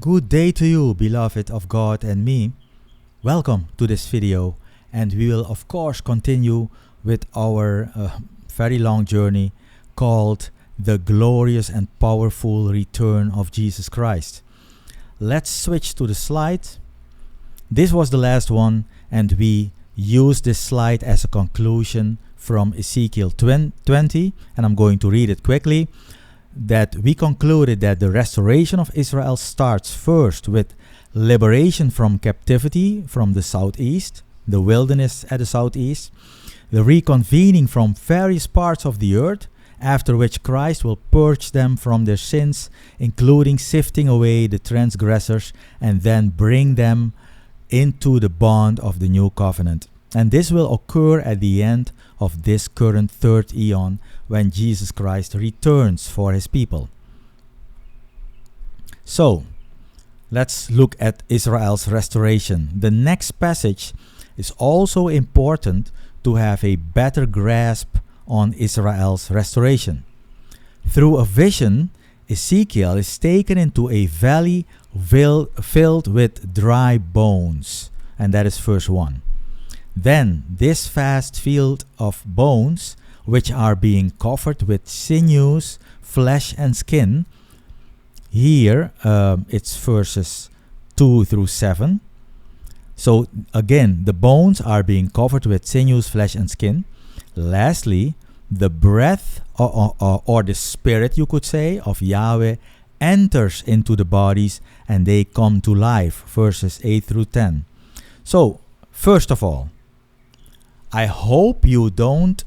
Good day to you, beloved of God and me. Welcome to this video, and we will of course continue with our very long journey called the glorious and powerful return of Jesus Christ. Let's switch to the slide. This was the last one, and we used this slide as a conclusion from Ezekiel 20, and I'm going to read it quickly. That we concluded that the restoration of Israel starts first with liberation from captivity from the southeast, the wilderness at the southeast, the reconvening from various parts of the earth, after which Christ will purge them from their sins, including sifting away the transgressors, and then bring them into the bond of the new covenant. And this will occur at the end of this current third eon, when Jesus Christ returns for his people. So, let's look at Israel's restoration. The next passage is also important to have a better grasp on Israel's restoration. Through a vision, Ezekiel is taken into a valley filled with dry bones, and that is verse 1. Then this vast field of bones, which are being covered with sinews, flesh and skin. Here it's verses 2 through 7. So again, the bones are being covered with sinews, flesh and skin. Lastly, the breath or the spirit, you could say, of Yahweh enters into the bodies and they come to life. Verses 8 through 10. So, first of all, I hope you don't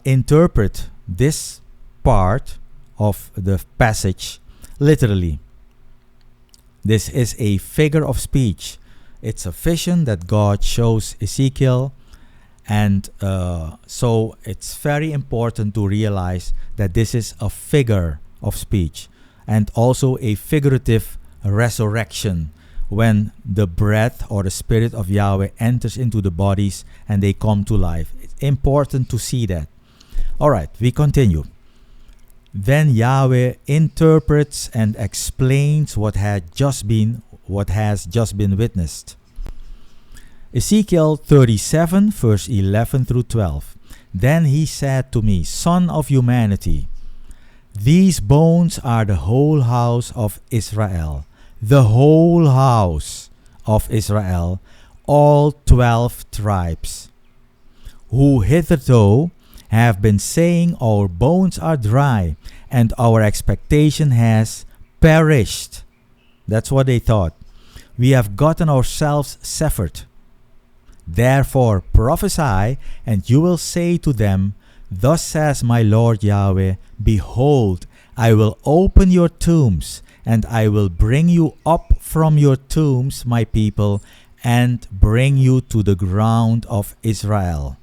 interpret this part of the passage literally. This is a figure of speech. It's a vision that God shows Ezekiel, and so it's very important to realize that this is a figure of speech and also a figurative resurrection, when the breath or the spirit of Yahweh enters into the bodies and they come to life. It's important to see that. Alright, we continue. Then Yahweh interprets and explains what has just been witnessed. Ezekiel 37 verse 11 through 12. Then he said to me, Son of humanity, these bones are the whole house of Israel. The whole house of Israel, all 12 tribes, who hitherto have been saying, our bones are dry, and our expectation has perished. That's what they thought. We have gotten ourselves severed. Therefore prophesy, and you will say to them, Thus says my Lord Yahweh, Behold, I will open your tombs, and I will bring you up from your tombs, my people, and bring you to the ground of Israel.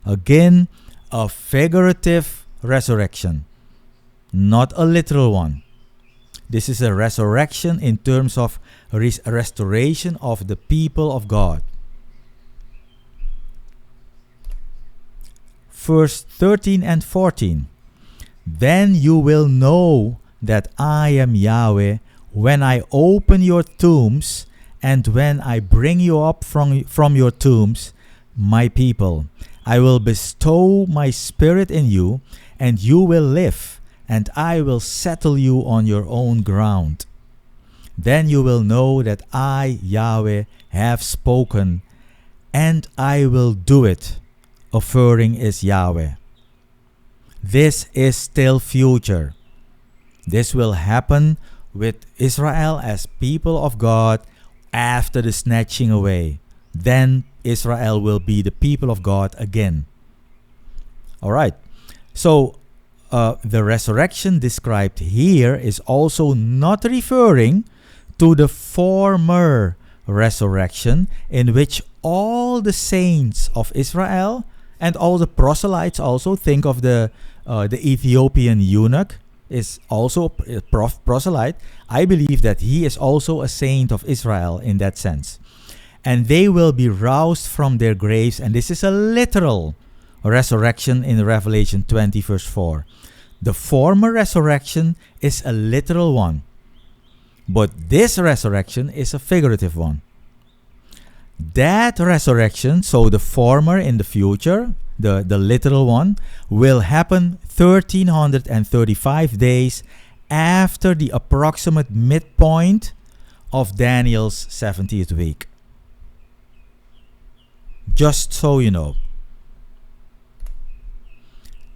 Again, a figurative resurrection, not a literal one. This is a resurrection in terms of restoration of the people of God. Verse 13 and 14. Then you will know that I am Yahweh when I open your tombs and when I bring you up from your tombs, my people. I will bestow my spirit in you, and you will live, and I will settle you on your own ground. Then you will know that I, Yahweh, have spoken, and I will do it. Offering is Yahweh. This is still future. This will happen with Israel as people of God after the snatching away. Then Israel will be the people of God again. Alright, so the resurrection described here is also not referring to the former resurrection in which all the saints of Israel and all the proselytes, also think of the Ethiopian eunuch, is also a proselyte. I believe that he is also a saint of Israel in that sense. And they will be roused from their graves, and this is a literal resurrection in Revelation 20 verse 4. The former resurrection is a literal one. But this resurrection is a figurative one. That resurrection, so the former in the future, the literal one, will happen 1335 days after the approximate midpoint of Daniel's 70th week. Just so you know.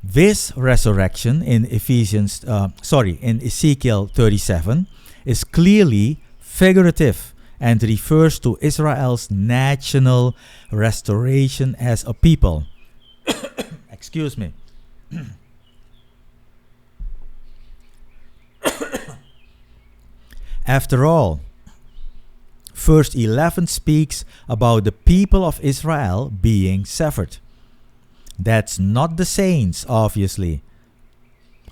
This resurrection in in Ezekiel 37 is clearly figurative and refers to Israel's national restoration as a people. Excuse me. After all, verse 11 speaks about the people of Israel being severed. That's not the saints, obviously.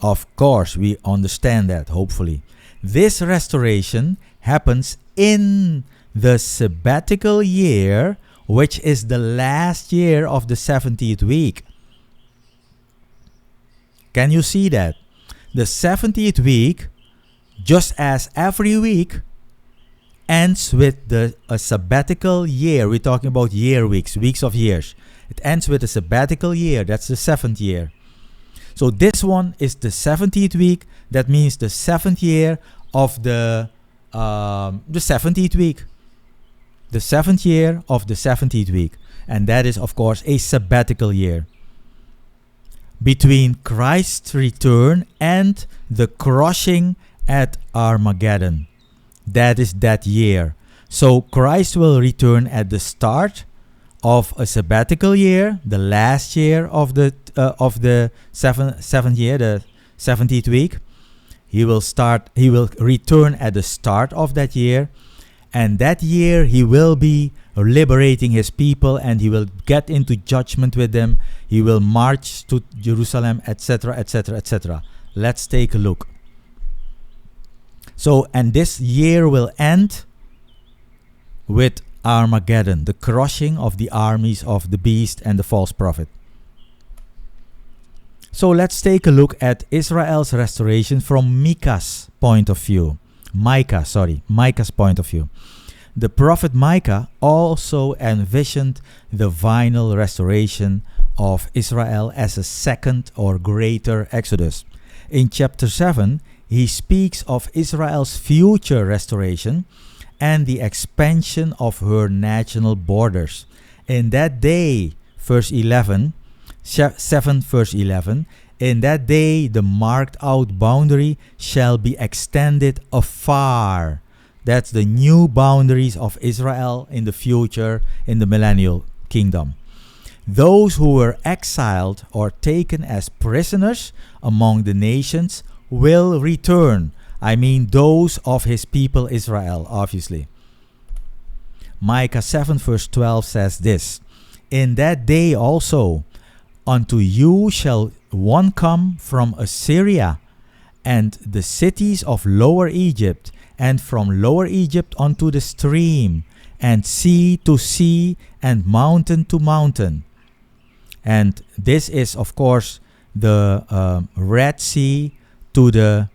Of course, we understand that, hopefully. This restoration happens in the sabbatical year, which is the last year of the 70th week. Can you see that? The 70th week, just as every week, ends with a sabbatical year. We're talking about year weeks, weeks of years. It ends with a sabbatical year. That's the 7th year. So this one is the 70th week. That means the 7th year of the 70th week. The 7th year of the 70th week. And that is, of course, a sabbatical year. Between Christ's return and the crushing at Armageddon. That is that year. So Christ will return at the start of a sabbatical year, the last year of the seventh year, the 70th week. He will return at the start of that year, and that year he will be liberating his people, and he will get into judgment with them. He will march to Jerusalem, etc., etc., etc. Let's take a look. So, and this year will end with Armageddon, the crushing of the armies of the beast and the false prophet. So let's take a look at Israel's restoration from Micah's point of view. Micah's point of view. The prophet Micah also envisioned the final restoration of Israel as a second or greater exodus. In chapter 7, he speaks of Israel's future restoration and the expansion of her national borders. In that day, verse 11, 7 verse 11, in that day the marked out boundary shall be extended afar. That's the new boundaries of Israel in the future, in the millennial kingdom. Those who were exiled or taken as prisoners among the nations will return. I mean those of his people Israel, obviously. Micah 7 verse 12 says this, in that day also, unto you shall one come from Assyria, and the cities of Lower Egypt, and from Lower Egypt unto the stream, and sea to sea, and mountain to mountain. And this is, of course, the Red Sea to the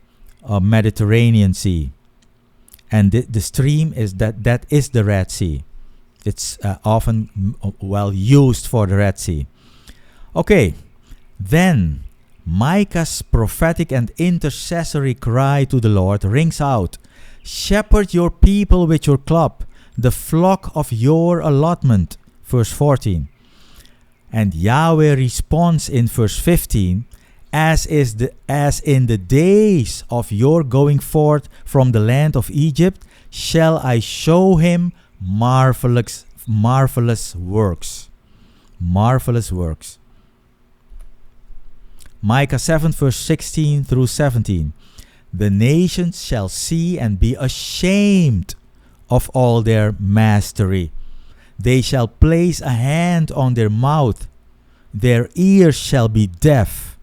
Mediterranean Sea. And the stream is that is the Red Sea. It's often well used for the Red Sea. Okay, then Micah's prophetic and intercessory cry to the Lord rings out, shepherd your people with your club, the flock of your allotment, verse 14. And Yahweh responds in verse 15, as in the days of your going forth from the land of Egypt, shall I show him marvelous works. Marvelous works. Micah 7 verse 16 through 17. The nations shall see and be ashamed of all their mastery. They shall place a hand on their mouth. Their ears shall be deaf.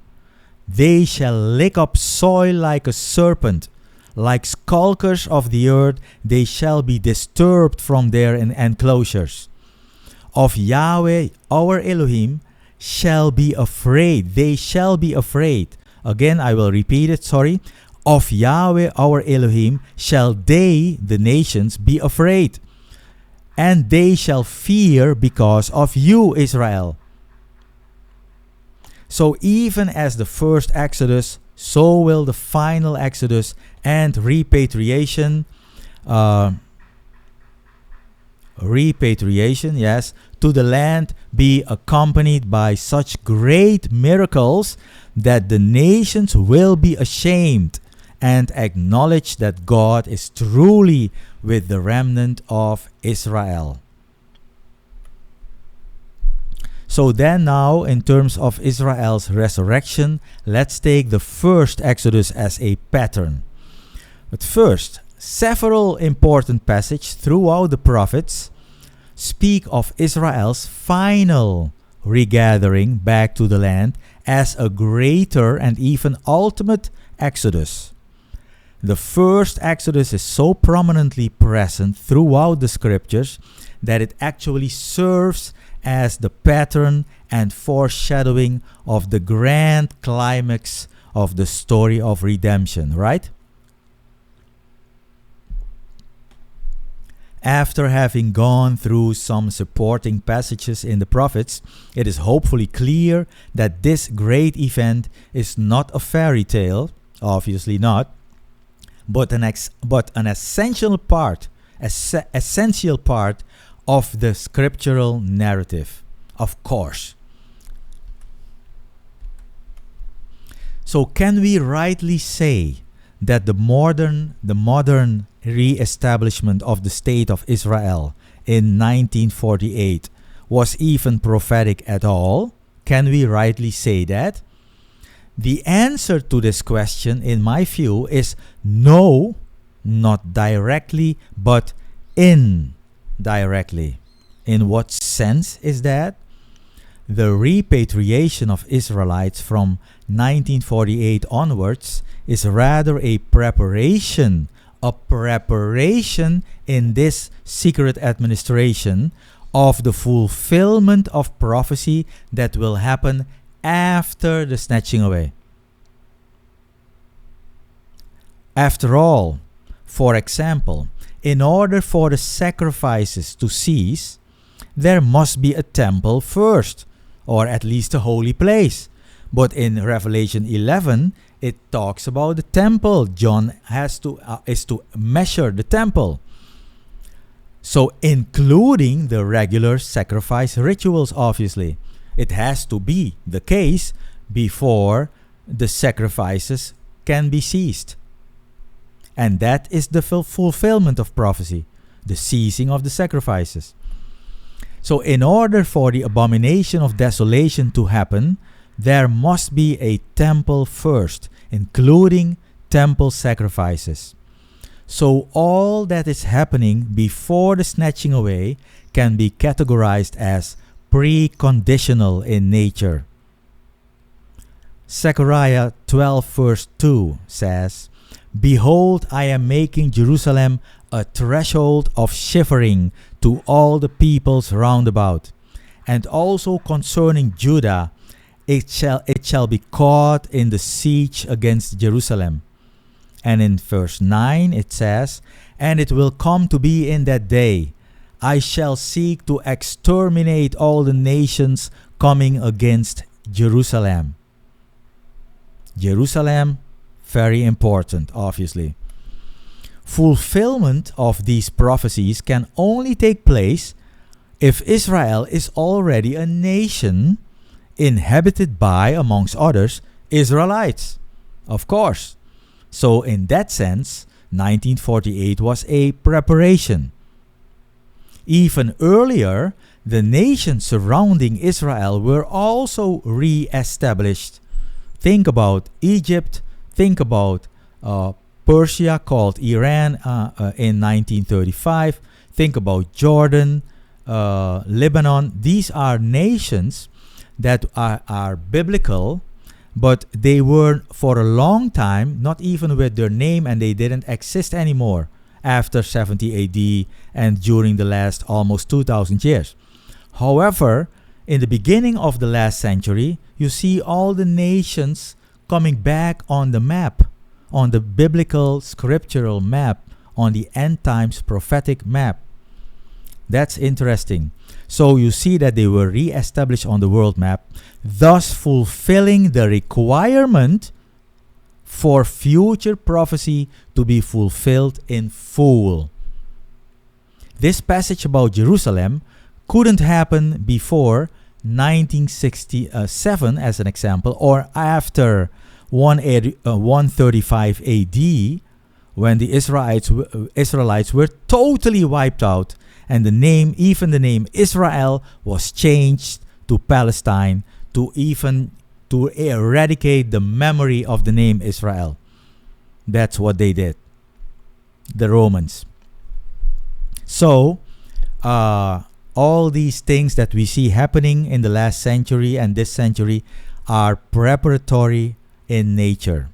They shall lick up soil like a serpent. Like skulkers of the earth, they shall be disturbed from their enclosures. Of Yahweh, our Elohim, shall be afraid. They shall be afraid. Again, I will repeat it, sorry. Of Yahweh our Elohim shall they, the nations, be afraid, and they shall fear because of you, Israel. So even as the first Exodus, so will the final Exodus and repatriation, yes, to the land be accompanied by such great miracles that the nations will be ashamed and acknowledge that God is truly with the remnant of Israel. So then now, in terms of Israel's resurrection, let's take the first Exodus as a pattern. But first, several important passages throughout the prophets speak of Israel's final regathering back to the land as a greater and even ultimate Exodus. The first Exodus is so prominently present throughout the scriptures that it actually serves as the pattern and foreshadowing of the grand climax of the story of redemption, right? After having gone through some supporting passages in the prophets, it is hopefully clear that this great event is not a fairy tale, obviously not, but an essential part of the scriptural narrative, of course. So can we rightly say that the modern re-establishment of the state of Israel in 1948 was even prophetic at all? Can we rightly say that? The answer to this question, in my view, is no, not directly, but indirectly. In what sense is that? The repatriation of Israelites from 1948 onwards is rather a preparation in this secret administration of the fulfillment of prophecy that will happen after the snatching away. After all, for example, in order for the sacrifices to cease, there must be a temple first, or at least a holy place. But in Revelation 11, it talks about the temple. John is to measure the temple. So including the regular sacrifice rituals, obviously. It has to be the case before the sacrifices can be ceased. And that is the fulfillment of prophecy, the ceasing of the sacrifices. So in order for the abomination of desolation to happen, there must be a temple first, including temple sacrifices. So all that is happening before the snatching away can be categorized as preconditional in nature. Zechariah 12 verse 2 says, "Behold, I am making Jerusalem a threshold of shivering to all the peoples round about. And also concerning Judah, it shall be caught in the siege against Jerusalem." And in verse 9 it says, "And it will come to be in that day, I shall seek to exterminate all the nations coming against Jerusalem." Jerusalem, very important, obviously. Fulfillment of these prophecies can only take place if Israel is already a nation inhabited by, amongst others, Israelites. Of course. So in that sense, 1948 was a preparation. Even earlier, the nations surrounding Israel were also re-established. Think about Egypt, think about Persia, called Iran in 1935, think about Jordan, Lebanon. These are nations that are biblical, but they were for a long time not even with their name, and they didn't exist anymore after 70 AD and during the last almost 2,000 years. However, in the beginning of the last century, you see all the nations coming back on the map, on the biblical scriptural map, on the end times prophetic map. That's interesting. So you see that they were re-established on the world map, thus fulfilling the requirement for future prophecy to be fulfilled in full. This passage about Jerusalem couldn't happen before 1967 as an example, or after 135 AD, when the Israelites were totally wiped out, and the name Israel was changed to Palestine to eradicate the memory of the name Israel. That's what they did, the Romans. So, all these things that we see happening in the last century and this century are preparatory in nature.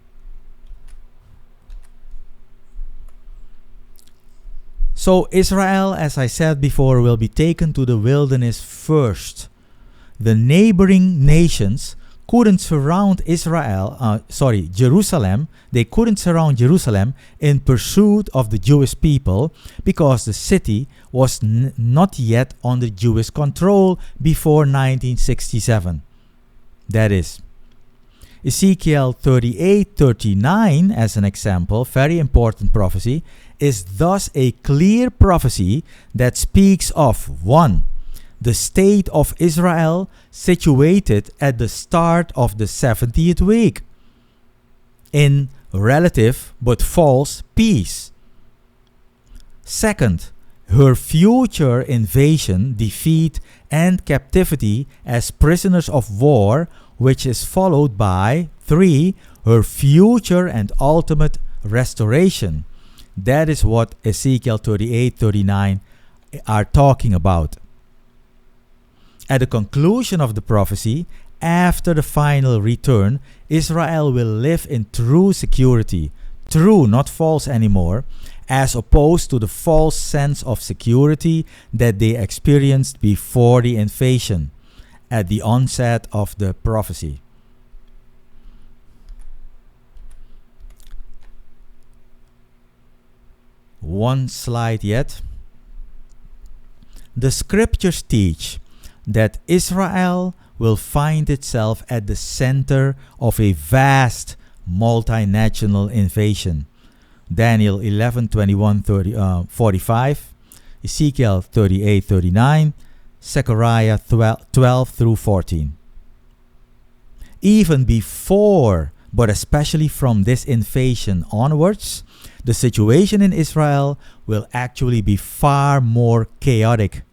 So Israel, as I said before, will be taken to the wilderness first. The neighboring nations couldn't surround Jerusalem. They couldn't surround Jerusalem in pursuit of the Jewish people because the city was not yet under Jewish control before 1967. That is, Ezekiel 38:39, as an example, very important prophecy, is thus a clear prophecy that speaks of 1. The state of Israel situated at the start of the 70th week in relative but false peace. 2nd, her future invasion, defeat, and captivity as prisoners of war, which is followed by 3. Her future and ultimate restoration. That is what Ezekiel 38:39 are talking about. At the conclusion of the prophecy, after the final return, Israel will live in true security. True, not false anymore, as opposed to the false sense of security that they experienced before the invasion, at the onset of the prophecy. One slide yet. The scriptures teach that Israel will find itself at the center of a vast multinational invasion. Daniel 11:21-45, Ezekiel 38:39, Zechariah 12-14. Even before, but especially from this invasion onwards, the situation in Israel will actually be far more chaotic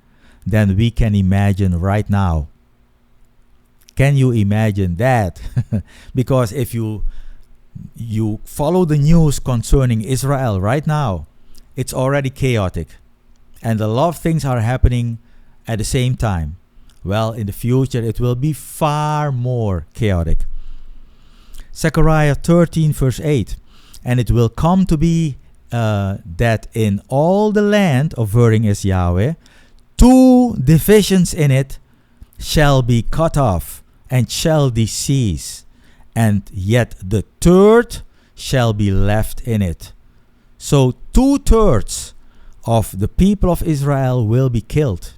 than we can imagine right now. Can you imagine that? Because if you follow the news concerning Israel right now, it's already chaotic. And a lot of things are happening at the same time. Well, in the future, it will be far more chaotic. Zechariah 13:8. And it will come to be that in all the land of wherein is Yahweh, 2 divisions in it shall be cut off and shall decease, and yet the 3rd shall be left in it. So 2/3 of the people of Israel will be killed,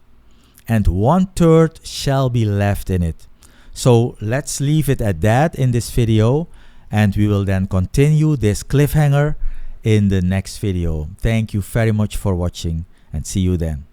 and 1/3 shall be left in it. So let's leave it at that in this video, and we will then continue this cliffhanger in the next video. Thank you very much for watching, and see you then.